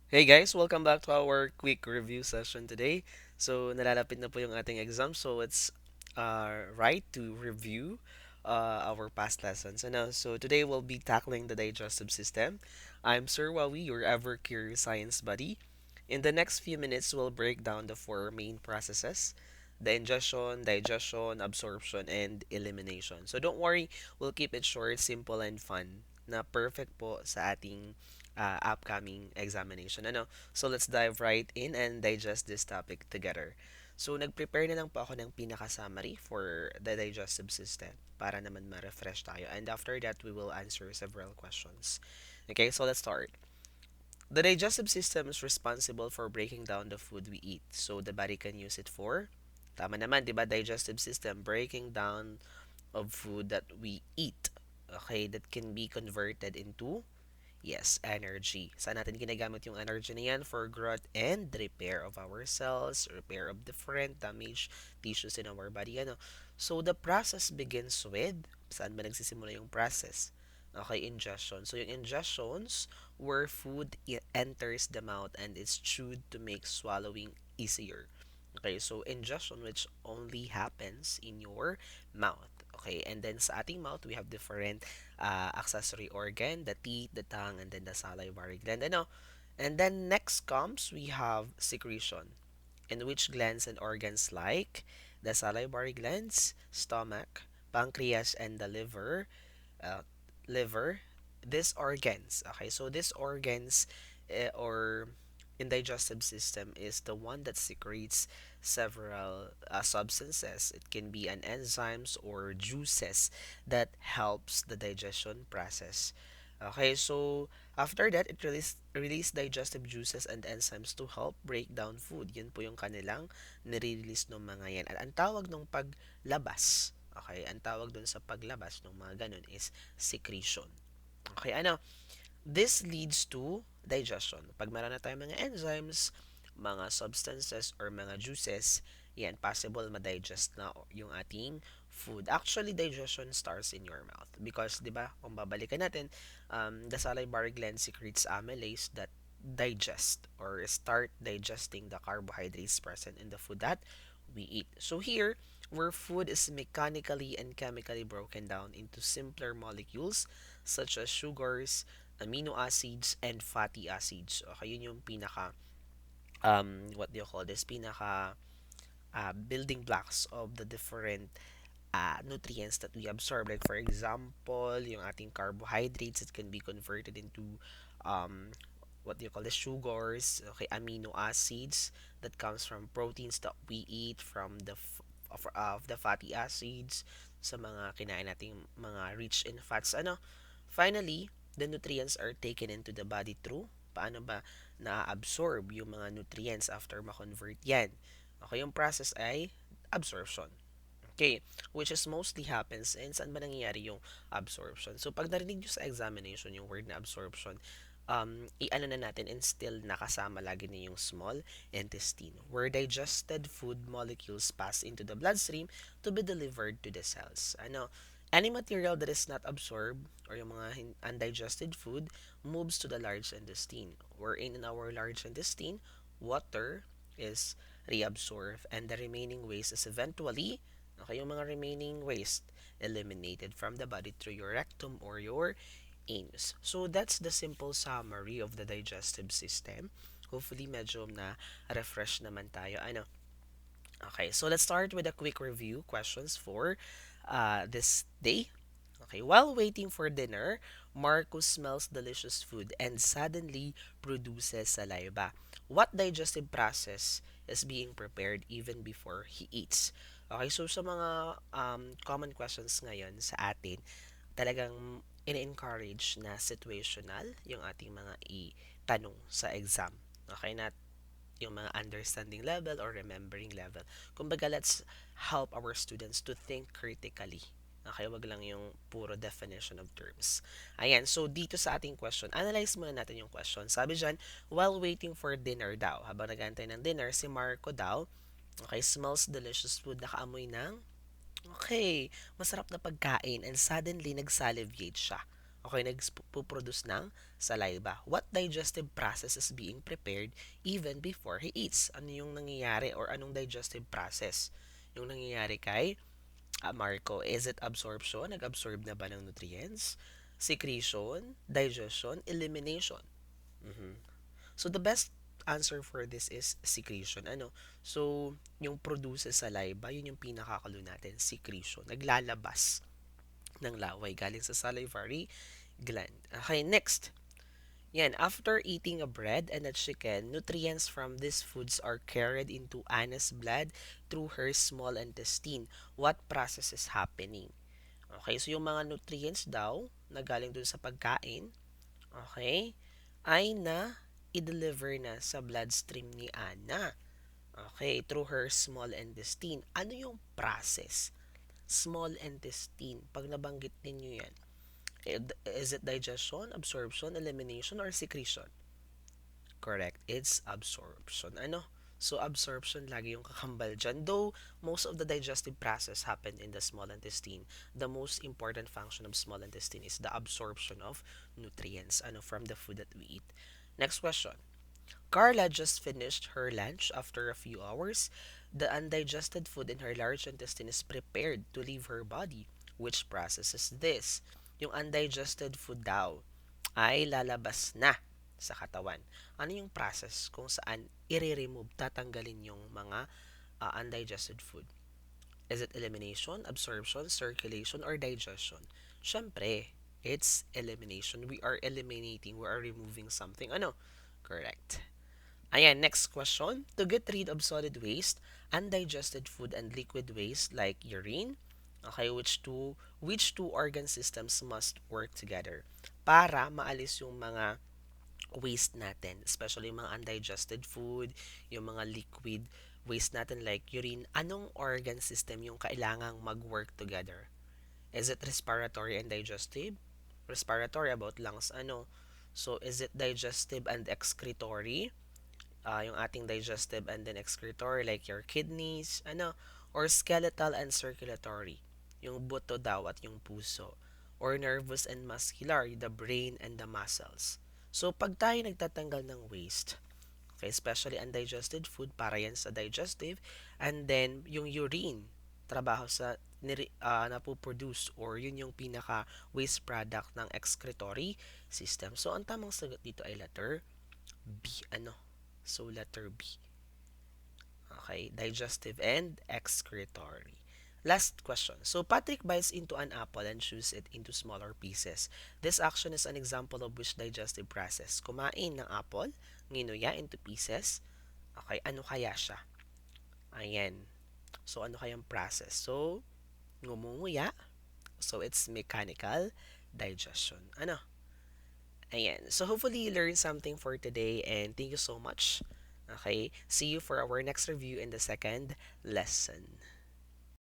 Hey guys, welcome back to our quick review session today. So, nalalapit na po yung ating exam, so it's right to review our past lessons. So today we'll be tackling the digestive system. I'm Sir Wawi, your ever curious science buddy. In the next few minutes, we'll break down the four main processes: the ingestion, digestion, absorption, and elimination. So don't worry, we'll keep it short, simple, and fun. Na perfect po sa ating upcoming examination. So let's dive right in and digest this topic together. So nag-prepare na lang po ako ng pinaka-summary for the digestive system para naman ma-refresh tayo. And after that, we will answer several questions. Okay, so let's start. The digestive system is responsible for breaking down the food we eat. So the body can use it for, tama naman, di ba? Digestive system, breaking down of food that we eat. Okay, that can be converted into, yes, energy. Saan natin ginagamit yung energy na yan? For growth and repair of our cells, repair of different damaged tissues in our body. So, the process begins with, saan ba nagsisimula yung process? Okay, ingestion. So, yung ingestions where food enters the mouth and is chewed to make swallowing easier. Okay, so ingestion which only happens in your mouth. Okay, and then sa ating mouth, we have different accessory organ, the teeth, the tongue, and then the salivary gland. And then next comes, we have secretion, in which glands and organs like the salivary glands, stomach, pancreas, and the uh, liver, these organs. Okay, so these organs or in digestive system is the one that secretes several substances. It can be an enzymes or juices that helps the digestion process. Okay, so after that, it release digestive juices and enzymes to help break down food. Yun po yung kanilang nire-release ng mga yan. At ang tawag ng paglabas, okay, ang tawag dun sa paglabas ng mga ganun is secretion. Okay, this leads to digestion. Pag meron na tayong mga enzymes, mga substances, or mga juices, yan, possible ma-digest na yung ating food. Actually, digestion starts in your mouth. Because, di ba, kung babalikan natin, the salivary gland secretes amylase that digest or start digesting the carbohydrates present in the food that we eat. So here, where food is mechanically and chemically broken down into simpler molecules such as sugars, amino acids, and fatty acids. Okay, yun yung pinaka, what do you call this? Pinaka building blocks of the different nutrients that we absorb. Like for example, yung ating carbohydrates, it can be converted into um, what do you call this? Sugars, okay, amino acids that comes from proteins that we eat, from of the fatty acids sa mga kinain nating mga rich in fats. Finally, the nutrients are taken into the body through paano ba na-absorb yung mga nutrients after ma-convert yan. Okay, yung process ay absorption. Okay, which is mostly happens and saan ba nangyayari yung absorption? So, pag narinig nyo sa examination yung word na absorption, i-ano na natin and still nakasama lagi na yung small intestine where digested food molecules pass into the bloodstream to be delivered to the cells. Any material that is not absorbed or yung mga undigested food moves to the large intestine wherein in our large intestine, water is reabsorbed and the remaining waste is eventually, okay, yung mga remaining waste eliminated from the body through your rectum or your anus. So that's the simple summary of the digestive system. Hopefully medyo na refresh naman tayo. Okay, so let's start with a quick review questions for this day. Okay, while waiting for dinner, Marcus smells delicious food and suddenly produces saliva. What digestive process is being prepared even before he eats? Okay, so sa mga common questions ngayon sa atin, talagang in-encourage na situational yung ating mga itanong sa exam. Okay, na yung mga understanding level or remembering level. Kumbaga, let's help our students to think critically. Okay, wag lang yung puro definition of terms. Ayan, so dito sa ating question, analyze muna natin yung question. Sabi dyan, while waiting for dinner daw, habang nag-aantay ng dinner, si Marco daw, okay, smells delicious food, nakaamoy ng, okay, masarap na pagkain, and suddenly nag-salivate siya. Okay, nagpo-produce ng saliva. What digestive process is being prepared even before he eats? Ano yung nangyayari or anong digestive process yung nangyayari kay Marco? Is it absorption? Nag-absorb na ba ng nutrients? Secretion? Digestion? Elimination? Mhm. So the best answer for this is secretion. Ano? So, yung produces saliva, yun yung pinakakalo natin, secretion. Naglalabas ng laway galing sa salivary gland. Okay, next. Yan, after eating a bread and a chicken, nutrients from these foods are carried into Anna's blood through her small intestine. What process is happening? Okay, so yung mga nutrients daw na galing dun sa pagkain, okay, ay na i-deliver na sa bloodstream ni Anna. Okay, through her small intestine. Ano yung process? Small intestine. Pag nabanggit ninyo yan, is it digestion, absorption, elimination, or secretion? Correct. It's absorption. Ano? So, absorption lagi yung kakambal dyan. Though, most of the digestive process happen in the small intestine, the most important function of small intestine is the absorption of nutrients ano, from the food that we eat. Next question. Carla just finished her lunch after a few hours. The undigested food in her large intestine is prepared to leave her body. Which process is this? Yung undigested food daw ay lalabas na sa katawan. Ano yung process kung saan i-remove, tatanggalin yung mga undigested food? Is it elimination, absorption, circulation, or digestion? Syempre, it's elimination. We are eliminating, we are removing something. Ano? Correct. Ayan, next question. To get rid of solid waste, undigested food, and liquid waste like urine, okay, which two organ systems must work together para maalis yung mga waste natin, especially yung mga undigested food, yung mga liquid waste natin like urine. Anong organ system yung kailangang mag-work together? Is it respiratory and digestive? Respiratory about lungs, ano? So, is it digestive and excretory? Yung ating digestive and then excretory like your kidneys, ano? Or skeletal and circulatory, yung buto daw at yung puso. Or nervous and muscular, the brain and the muscles. So, pag tayo nagtatanggal ng waste, okay, especially undigested food, para yan sa digestive, and then yung urine, trabaho sa napoproduce or yun yung pinaka waste product ng excretory system. So, ang tamang sagot dito ay letter B. Ano? So, letter B. Okay, digestive and excretory. Last question. So, Patrick bites into an apple and chews it into smaller pieces. This action is an example of which digestive process? Kumain ng apple, nginuya into pieces. Okay, ano kaya siya? Ayan. So, ano kayang process? So, ngumunguya. So, it's mechanical digestion. Ano? Ayan. So, hopefully you learned something for today and thank you so much. Okay? See you for our next review in the second lesson.